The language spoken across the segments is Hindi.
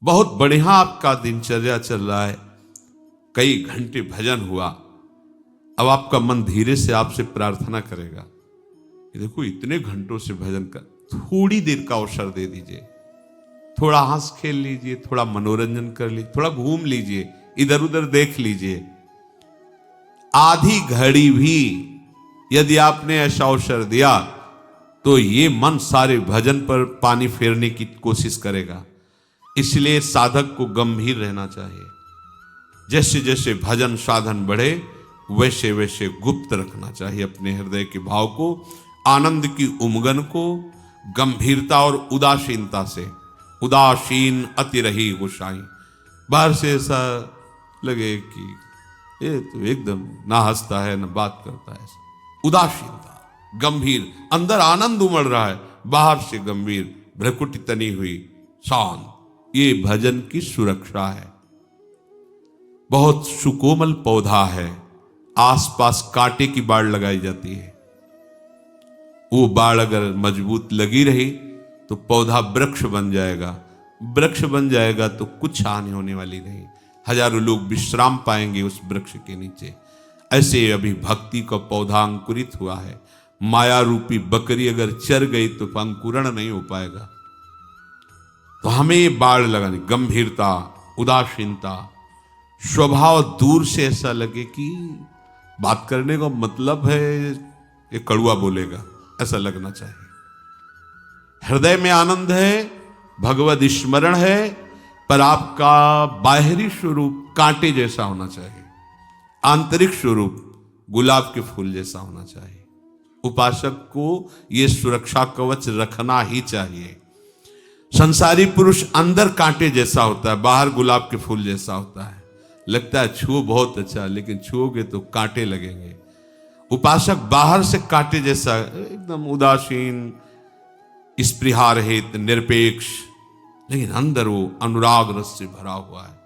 बहुत बढ़िया आपका दिनचर्या चल रहा है, कई घंटे भजन हुआ, अब आपका मन धीरे से आपसे प्रार्थना करेगा कि देखो इतने घंटों से भजन कर, थोड़ी देर का अवसर दे दीजिए, थोड़ा हंस खेल लीजिए, थोड़ा मनोरंजन कर लीजिए, थोड़ा घूम लीजिए, इधर उधर देख लीजिए। आधी घड़ी भी यदि आपने ऐसा अवसर दिया तो ये मन सारे भजन पर पानी फेरने की कोशिश करेगा। इसलिए साधक को गंभीर रहना चाहिए। जैसे जैसे भजन साधन बढ़े वैसे वैसे गुप्त रखना चाहिए अपने हृदय के भाव को, आनंद की उमगन को गंभीरता और उदासीनता से। उदासीन अति रही गोसाई, बाहर से ऐसा लगे कि ये तो एकदम ना हंसता है ना बात करता है, उदासीनता, गंभीर, अंदर आनंद उमड़ रहा है, बाहर से गंभीर, भ्रकुटी तनी हुई, शांत। ये भजन की सुरक्षा है। बहुत सुकोमल पौधा है, आसपास कांटे की बाड़ लगाई जाती है, वो बाड़ अगर मजबूत लगी रही तो पौधा वृक्ष बन जाएगा, वृक्ष बन जाएगा तो कुछ हानि होने वाली नहीं, हजारों लोग विश्राम पाएंगे उस वृक्ष के नीचे। ऐसे अभी भक्ति का पौधा अंकुरित हुआ है, माया रूपी बकरी अगर चर गई तो अंकुरण नहीं हो पाएगा। तो हमें बाढ़ लगानी, गंभीरता, उदासीनता, स्वभाव दूर से ऐसा लगे कि बात करने का मतलब है ये कड़ुआ बोलेगा, ऐसा लगना चाहिए। हृदय में आनंद है, भगवद स्मरण है, पर आपका बाहरी स्वरूप कांटे जैसा होना चाहिए, आंतरिक स्वरूप गुलाब के फूल जैसा होना चाहिए। उपासक को यह सुरक्षा कवच रखना ही चाहिए। संसारी पुरुष अंदर कांटे जैसा होता है, बाहर गुलाब के फूल जैसा होता है, लगता है छुओ बहुत अच्छा, लेकिन छुओगे तो कांटे लगेंगे। उपासक बाहर से कांटे जैसा, एकदम उदासीन, स्पृहा रहित, निरपेक्ष, लेकिन अंदर वो अनुराग रस से भरा हुआ है।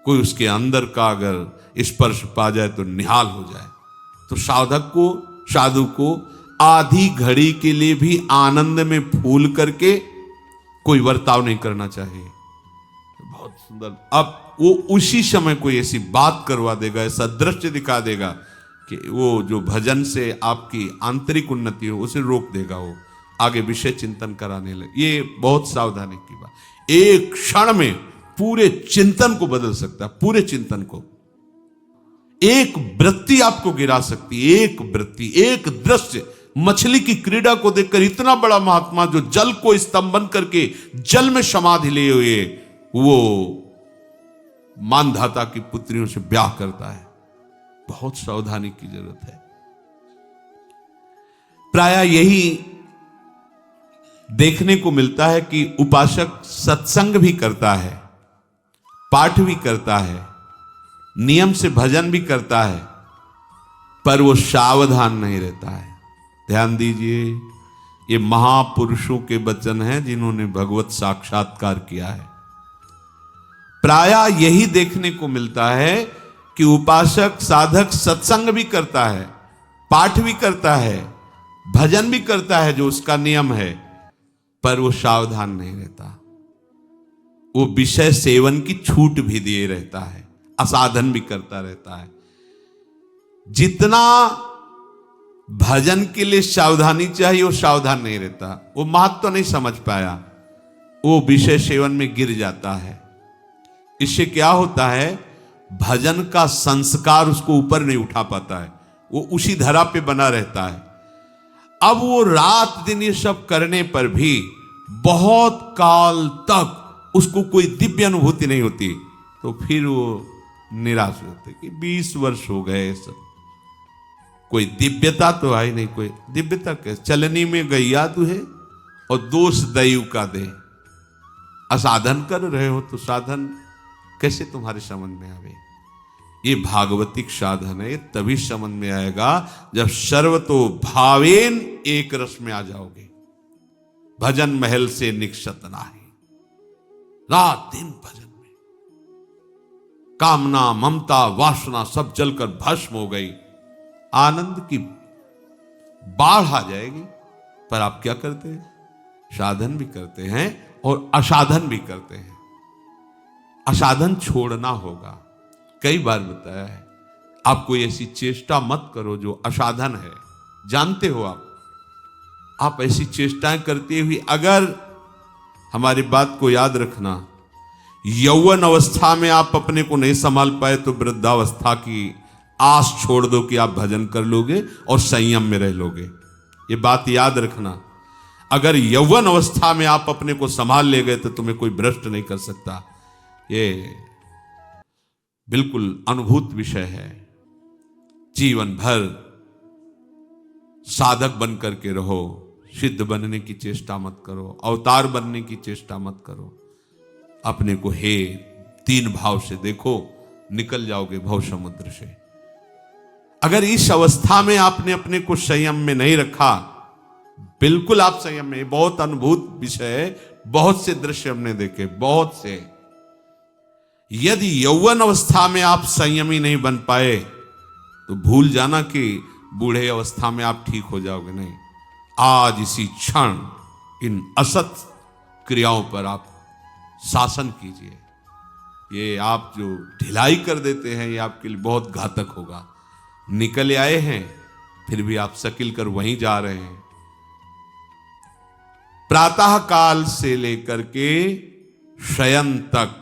कोई उसके अंदर का अगर स्पर्श पा जाए तो निहाल हो जाए। तो साधक को, साधु को आधी घड़ी के लिए भी आनंद में फूल करके कोई बर्ताव नहीं करना चाहिए। बहुत सुंदर। अब वो उसी समय कोई ऐसी बात करवा देगा, ऐसा दृश्य दिखा देगा कि वो जो भजन से आपकी आंतरिक उन्नति हो उसे रोक देगा, वो आगे विषय चिंतन कराने लगे। ये बहुत सावधानी की बात। एक क्षण में पूरे चिंतन को बदल सकता है, पूरे चिंतन को। एक वृत्ति आपको गिरा सकती है, एक वृत्ति, एक दृश्य। मछली की क्रीड़ा को देखकर इतना बड़ा महात्मा जो जल को स्तंभन करके जल में समाधि लिए हुए वो मानधाता की पुत्रियों से ब्याह करता है। बहुत सावधानी की जरूरत है। प्रायः यही देखने को मिलता है कि उपासक सत्संग भी करता है, पाठ भी करता है, नियम से भजन भी करता है, पर वो सावधान नहीं रहता है। ध्यान दीजिए, ये महापुरुषों के वचन हैं जिन्होंने भगवत साक्षात्कार किया है। प्रायः यही देखने को मिलता है कि उपासक, साधक सत्संग भी करता है, पाठ भी करता है, भजन भी करता है जो उसका नियम है, पर वो सावधान नहीं रहता। वो विषय सेवन की छूट भी दिए रहता है, असाधन भी करता रहता है। जितना भजन के लिए सावधानी चाहिए वो सावधान नहीं रहता। वो महत्व नहीं समझ पाया, वो विषय सेवन में गिर जाता है। इससे क्या होता है, भजन का संस्कार उसको ऊपर नहीं उठा पाता है, वो उसी धरा पे बना रहता है। अब वो रात दिन ये सब करने पर भी बहुत काल तक उसको कोई दिव्य अनुभूति नहीं होती, तो फिर वो निराश होते कि 20 वर्ष हो गए, सब कोई दिव्यता तो आई नहीं। कोई दिव्यता कैसे, चलनी में गैया तू है और दोष दैव का दे। असाधन कर रहे हो तो साधन कैसे तुम्हारे समझ में आवे। ये भागवतिक साधन है, तभी समझ में आएगा जब सर्वतो भावेन एक रस में आ जाओगे। भजन महल से निक्षत नाही, रात दिन भजन में कामना, ममता, वासना सब जलकर भस्म हो गई, आनंद की बाढ़ आ जाएगी। पर आप क्या करते हैं, साधन भी करते हैं और असाधन भी करते हैं। असाधन छोड़ना होगा। कई बार बताया है, आप कोई ऐसी चेष्टा मत करो जो असाधन है। जानते हो आप ऐसी चेष्टाएं करते हुए, अगर हमारी बात को याद रखना, यौवन अवस्था में आप अपने को नहीं संभाल पाए तो वृद्धावस्था की आस छोड़ दो कि आप भजन कर लोगे और संयम में रह लोगे। ये बात याद रखना। अगर यौवन अवस्था में आप अपने को संभाल ले गए तो तुम्हें कोई भ्रष्ट नहीं कर सकता। ये बिल्कुल अनुभूत विषय है। जीवन भर साधक बन करके रहो, सिद्ध बनने की चेष्टा मत करो, अवतार बनने की चेष्टा मत करो। अपने को हे तीन भाव से देखो, निकल जाओगे भव समुद्र से। अगर इस अवस्था में आपने अपने को संयम में नहीं रखा, बिल्कुल आप संयम में, बहुत अनुभूत विषय है, बहुत से दृश्य हमने देखे, बहुत से। यदि यौवन अवस्था में आप संयमी नहीं बन पाए तो भूल जाना कि बूढ़े अवस्था में आप ठीक हो जाओगे। नहीं, आज इसी क्षण इन असत क्रियाओं पर आप शासन कीजिए। ये आप जो ढिलाई कर देते हैं, ये आपके लिए बहुत घातक होगा। निकल आए हैं फिर भी आप सकिल कर वहीं जा रहे हैं। प्रातः काल से लेकर के शयन तक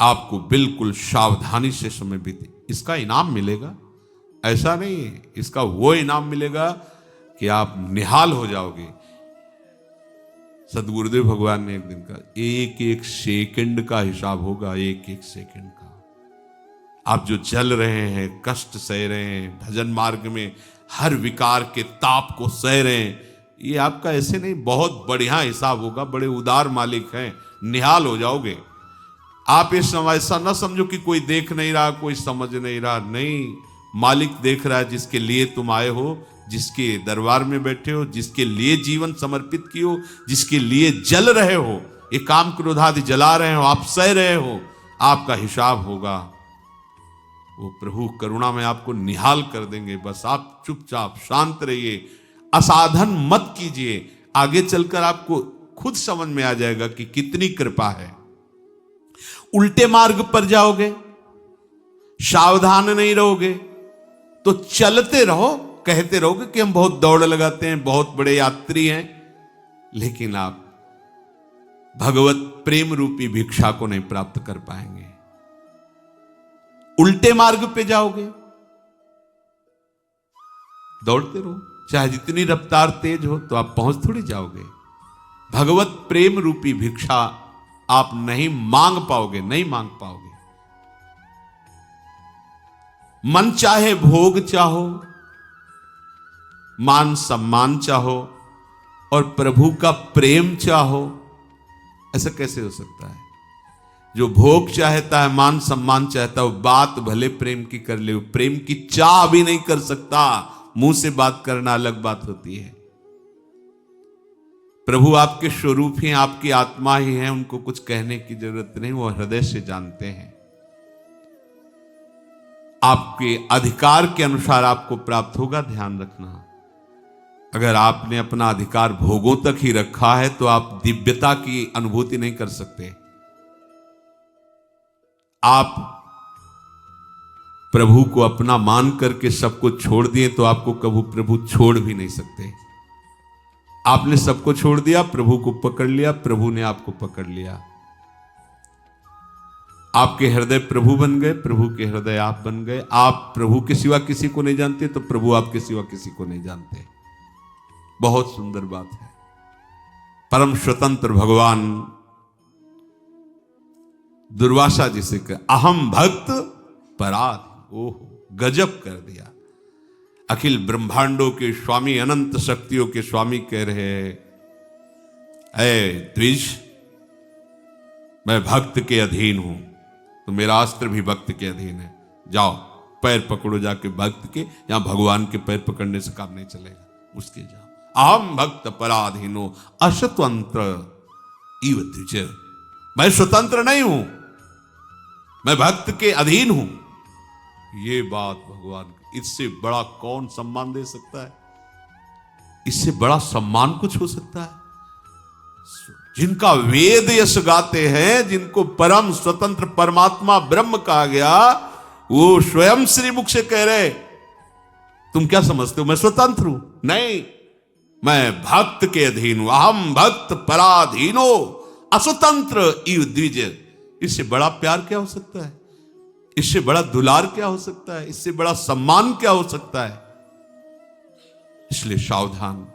आपको बिल्कुल सावधानी से समय बीते, इसका इनाम मिलेगा। ऐसा नहीं है, इसका वो इनाम मिलेगा कि आप निहाल हो जाओगे। सदगुरुदेव भगवान ने एक दिन कहा, एक एक सेकंड का हिसाब होगा, एक एक सेकंड का। आप जो चल रहे हैं, कष्ट सह रहे हैं, भजन मार्ग में हर विकार के ताप को सह रहे हैं, ये आपका ऐसे नहीं, बहुत बढ़िया हिसाब होगा। बड़े उदार मालिक हैं, निहाल हो जाओगे। आप इस समय ऐसा न समझो कि कोई देख नहीं रहा, कोई समझ नहीं रहा। नहीं, मालिक देख रहा है, जिसके लिए तुम आए हो, जिसके दरबार में बैठे हो, जिसके लिए जीवन समर्पित किए हो, जिसके लिए जल रहे हो, ये काम क्रोध आदि जला रहे हो, आप सह रहे हो, आपका हिसाब होगा। वो प्रभु करुणा में आपको निहाल कर देंगे। बस आप चुपचाप शांत रहिए, असाधन मत कीजिए। आगे चलकर आपको खुद समझ में आ जाएगा कि कितनी कृपा है। उल्टे मार्ग पर जाओगे, सावधान नहीं रहोगे तो चलते रहो, कहते रहोगे कि हम बहुत दौड़ लगाते हैं, बहुत बड़े यात्री हैं, लेकिन आप भगवत प्रेम रूपी भिक्षा को नहीं प्राप्त कर पाएंगे। उल्टे मार्ग पे जाओगे, दौड़ते रहो, चाहे जितनी रफ्तार तेज हो, तो आप पहुंच थोड़ी जाओगे। भगवत प्रेम रूपी भिक्षा आप नहीं मांग पाओगे, नहीं मांग पाओगे। मन चाहे भोग चाहो, मान सम्मान चाहो और प्रभु का प्रेम चाहो, ऐसा कैसे हो सकता है? जो भोग चाहता है, मान सम्मान चाहता है, वो बात भले प्रेम की कर ले, प्रेम की चाह भी नहीं कर सकता। मुंह से बात करना अलग बात होती है। प्रभु आपके स्वरूप ही, आपकी आत्मा ही है, उनको कुछ कहने की जरूरत नहीं, वो हृदय से जानते हैं। आपके अधिकार के अनुसार आपको प्राप्त होगा, ध्यान रखना। अगर आपने अपना अधिकार भोगों तक ही रखा है तो आप दिव्यता की अनुभूति नहीं कर सकते। आप प्रभु को अपना मान करके सबको छोड़ दिए तो आपको कभी प्रभु छोड़ भी नहीं सकते। आपने सबको छोड़ दिया, प्रभु को पकड़ लिया, प्रभु ने आपको पकड़ लिया। आपके हृदय प्रभु बन गए, प्रभु के हृदय आप बन गए। आप प्रभु के सिवा किसी को नहीं जानते तो प्रभु आपके सिवा किसी को नहीं जानते। बहुत सुंदर बात है। परम स्वतंत्र भगवान दुर्वासा जी से कह, अहम भक्त पराध। ओह, गजब कर दिया। अखिल ब्रह्मांडों के स्वामी, अनंत शक्तियों के स्वामी कह रहे हैं, ऐ द्विज, मैं भक्त के अधीन हूं, तो मेरा अस्त्र भी भक्त के अधीन है। जाओ पैर पकड़ो जाके भक्त के, यहां भगवान के पैर पकड़ने से काम नहीं चलेगा, उसके जाओ। अहम भक्त पराधीनो अस्वतंत्र इव द्विज। मैं स्वतंत्र नहीं हूं, मैं भक्त के अधीन हूं। ये बात भगवान, इससे बड़ा कौन सम्मान दे सकता है? इससे बड़ा सम्मान कुछ हो सकता है? जिनका वेद यश गाते हैं, जिनको परम स्वतंत्र परमात्मा ब्रह्म कहा गया, वो स्वयं श्रीमुख से कह रहे, तुम क्या समझते हो मैं स्वतंत्र हूं? नहीं, मैं भक्त के अधीन हूं। अहम भक्त पराधीनो अस्वतंत्र इव द्विज। इससे बड़ा प्यार क्या हो सकता है? इससे बड़ा दुलार क्या हो सकता है? इससे बड़ा सम्मान क्या हो सकता है? इसलिए सावधान,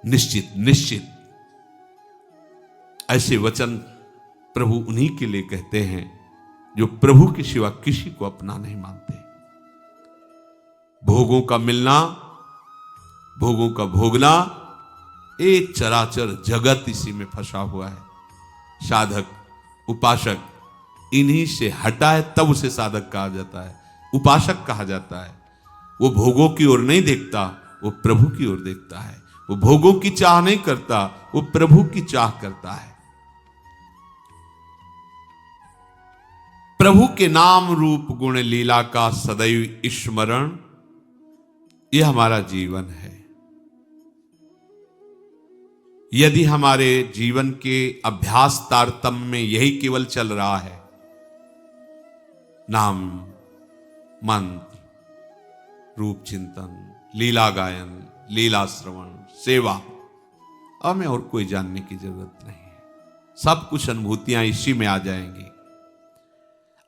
निश्चित निश्चित। ऐसे वचन प्रभु उन्हीं के लिए कहते हैं जो प्रभु के सिवा किसी को अपना नहीं मानते। भोगों का मिलना, भोगों का भोगना, एक चराचर जगत इसी में फंसा हुआ है। साधक, उपासक इन्हीं से हटा है, तब उसे साधक कहा जाता है, उपासक कहा जाता है। वो भोगों की ओर नहीं देखता, वो प्रभु की ओर देखता है। वो भोगों की चाह नहीं करता, वो प्रभु की चाह करता है। प्रभु के नाम रूप गुण लीला का सदैव स्मरण, यह हमारा जीवन है। यदि हमारे जीवन के अभ्यास तारतम्य में यही केवल चल रहा है, नाम, मंत्र, रूप चिंतन, लीला गायन, लीला श्रवण, सेवा, हमें और कोई जानने की जरूरत नहीं है। सब कुछ अनुभूतियां इसी में आ जाएंगी।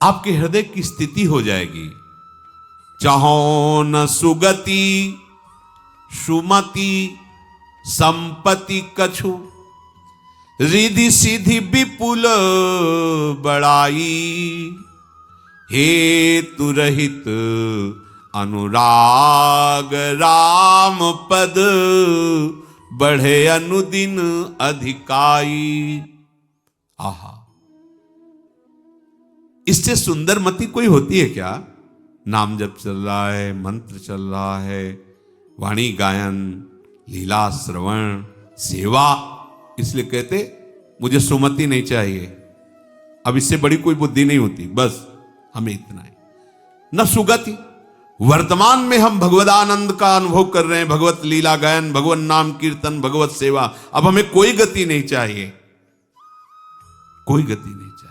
आपके हृदय की स्थिति हो जाएगी, चाहो न सुगति सुमति संपत्ति कछु, रिधि सीधि विपुल बड़ाई, हेतु रहित अनुराग राम पद, बढ़े अनुदिन अधिकाई। आहा, इससे सुंदर मति कोई होती है क्या? नाम जप चल रहा है, मंत्र चल रहा है, वाणी गायन, लीला श्रवण, सेवा। इसलिए कहते मुझे सुमति नहीं चाहिए, अब इससे बड़ी कोई बुद्धि नहीं होती, बस हमें इतना है। न सुगति, वर्तमान में हम भगवदानंद का अनुभव कर रहे हैं, भगवत लीला गायन, भगवत नाम कीर्तन, भगवत सेवा, अब हमें कोई गति नहीं चाहिए, कोई गति नहीं चाहिए।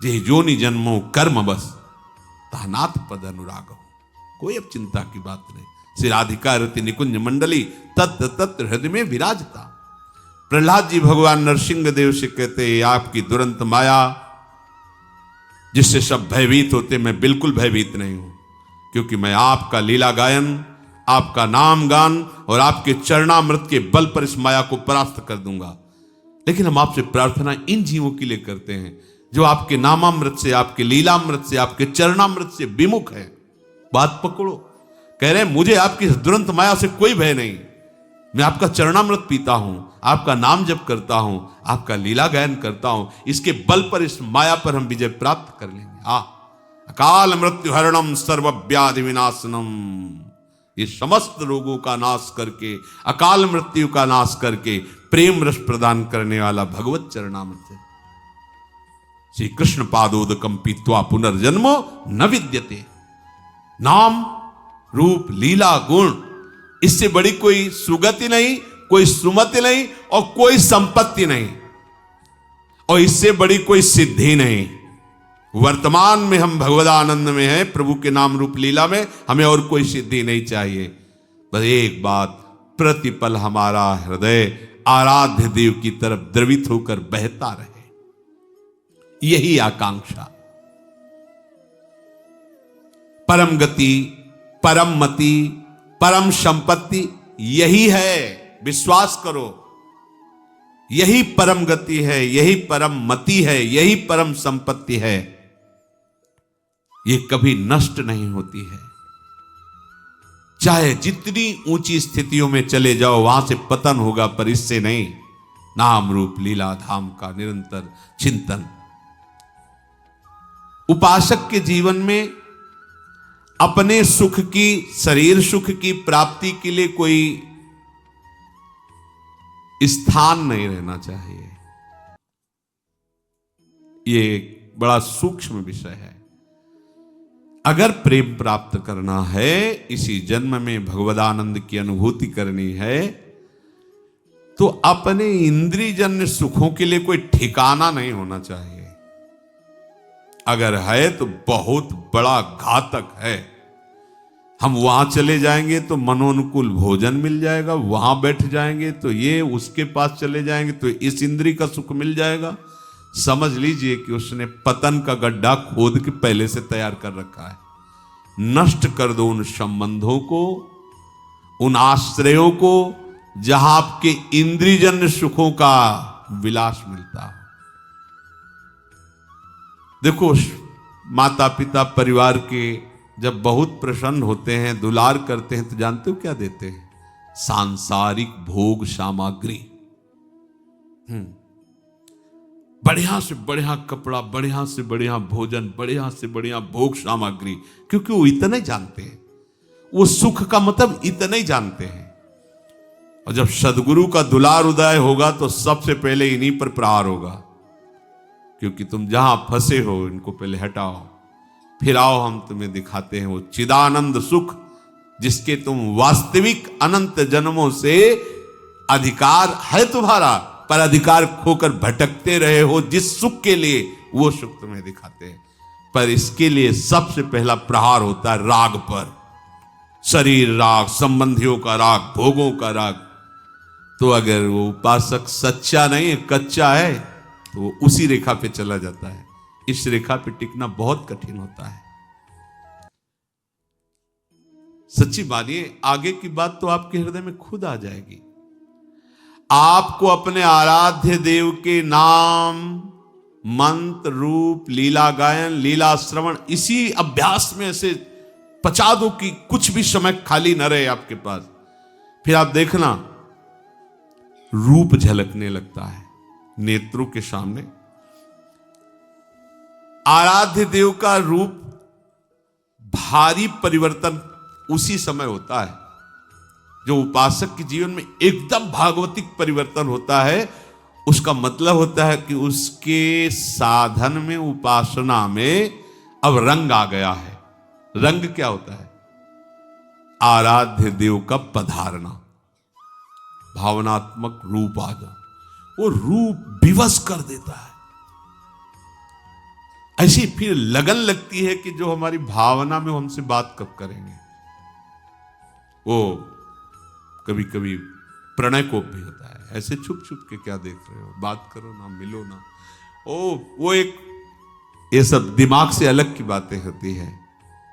जे जोनि जन्मो कर्म बस, तानाथ पद अनुराग हो। कोई अब चिंता की बात नहीं। श्री राधिका रति निकुंज मंडली तत्र तत्र हृदय में विराजता। प्रहलाद जी भगवान नरसिंह देव से कहते, आपकी दुरंत माया जिससे सब भयभीत होते, मैं बिल्कुल भयभीत नहीं हूं, क्योंकि मैं आपका लीला गायन, आपका नाम गान और आपके चरणामृत के बल पर इस माया को परास्त कर दूंगा। लेकिन हम आपसे प्रार्थना इन जीवों के लिए करते हैं जो आपके नामामृत से, आपके लीलामृत से, आपके चरणामृत से विमुख है। बात पकड़ो। कह रहे हैं मुझे आपकी दुरंत माया से कोई भय नहीं, मैं आपका चरणामृत पीता हूं, आपका नाम जप करता हूं, आपका लीला गायन करता हूं, इसके बल पर इस माया पर हम विजय प्राप्त कर लेंगे। अकाल मृत्यु हरणम सर्व व्याधि विनाशनम, ये समस्त रोगों का नाश करके, अकाल मृत्यु का नाश करके प्रेम रस प्रदान करने वाला भगवत चरणामृत है। श्री कृष्ण पादोदकम पीत्वा पुनर्जन्मो न विद्यते। नाम रूप लीला गुण, इससे बड़ी कोई सुगति नहीं, कोई सुमति नहीं और कोई संपत्ति नहीं, और इससे बड़ी कोई सिद्धि नहीं। वर्तमान में हम भगवदानंद में हैं, प्रभु के नाम रूप लीला में, हमें और कोई सिद्धि नहीं चाहिए। बस एक बात, प्रतिपल हमारा हृदय आराध्य देव की तरफ द्रवित होकर बहता रहे, यही आकांक्षा। परम गति, परम मति, परम संपत्ति यही है, विश्वास करो। यही परम गति है, यही परम मति है, यही परम संपत्ति है। ये कभी नष्ट नहीं होती है। चाहे जितनी ऊंची स्थितियों में चले जाओ, वहां से पतन होगा, पर इससे नहीं। नाम रूप लीला धाम का निरंतर चिंतन। उपासक के जीवन में अपने सुख की, शरीर सुख की प्राप्ति के लिए कोई स्थान नहीं रहना चाहिए। ये बड़ा सूक्ष्म विषय है। अगर प्रेम प्राप्त करना है, इसी जन्म में भगवदानंद की अनुभूति करनी है, तो अपने इंद्रियजन्य सुखों के लिए कोई ठिकाना नहीं होना चाहिए। अगर है तो बहुत बड़ा घातक है। हम वहां चले जाएंगे तो मनोनुकूल भोजन मिल जाएगा, वहां बैठ जाएंगे तो ये, उसके पास चले जाएंगे तो इस इंद्रिय का सुख मिल जाएगा। समझ लीजिए कि उसने पतन का गड्ढा खोद के पहले से तैयार कर रखा है। नष्ट कर दो उन संबंधों को, उन आश्रयों को जहां आपके इंद्रियजन्य सुखों का विलास मिलता है। देखो, माता पिता परिवार के जब बहुत प्रसन्न होते हैं, दुलार करते हैं, तो जानते हो क्या देते हैं? सांसारिक भोग सामग्री। बढ़िया से बढ़िया कपड़ा, बढ़िया से बढ़िया भोजन, बढ़िया से बढ़िया भोग सामग्री, क्योंकि वो इतने जानते हैं, वो सुख का मतलब इतने ही जानते हैं। और जब सदगुरु का दुलार उदय होगा तो सबसे पहले इन्हीं पर प्रहार होगा, क्योंकि तुम जहां फंसे हो इनको पहले हटाओ, फिर आओ हम तुम्हें दिखाते हैं वो चिदानंद सुख जिसके तुम वास्तविक अनंत जन्मों से अधिकार है तुम्हारा, पर अधिकार खोकर भटकते रहे हो जिस सुख के लिए, वो सुख तुम्हें दिखाते हैं। पर इसके लिए सबसे पहला प्रहार होता है राग पर। शरीर राग, संबंधियों का राग, भोगों का राग। तो अगर वो उपासक सच्चा नहीं है, कच्चा है, तो वो उसी रेखा पे चला जाता है। इस रेखा पे टिकना बहुत कठिन होता है। सच्ची मानिए, आगे की बात तो आपके हृदय में खुद आ जाएगी। आपको अपने आराध्य देव के नाम, मंत्र, रूप, लीला गायन, लीला श्रवण, इसी अभ्यास में से पचा दो कि कुछ भी समय खाली न रहे आपके पास। फिर आप देखना रूप झलकने लगता है नेत्रों के सामने। आराध्य देव का रूप भारी परिवर्तन उसी समय होता है जो उपासक के जीवन में एकदम भागवतिक परिवर्तन होता है। उसका मतलब होता है कि उसके साधन में, उपासना में अब रंग आ गया है। रंग क्या होता है? आराध्य देव का पधारना, भावनात्मक रूप आ जाए, वो रूप विवश कर देता है। ऐसी फिर लगन लगती है कि जो हमारी भावना में हमसे बात कब करेंगे। वो कभी कभी प्रणय कोप भी होता है, ऐसे छुप छुप के क्या देख रहे हो, बात करो ना, मिलो ना। वो एक, ये सब दिमाग से अलग की बातें होती है।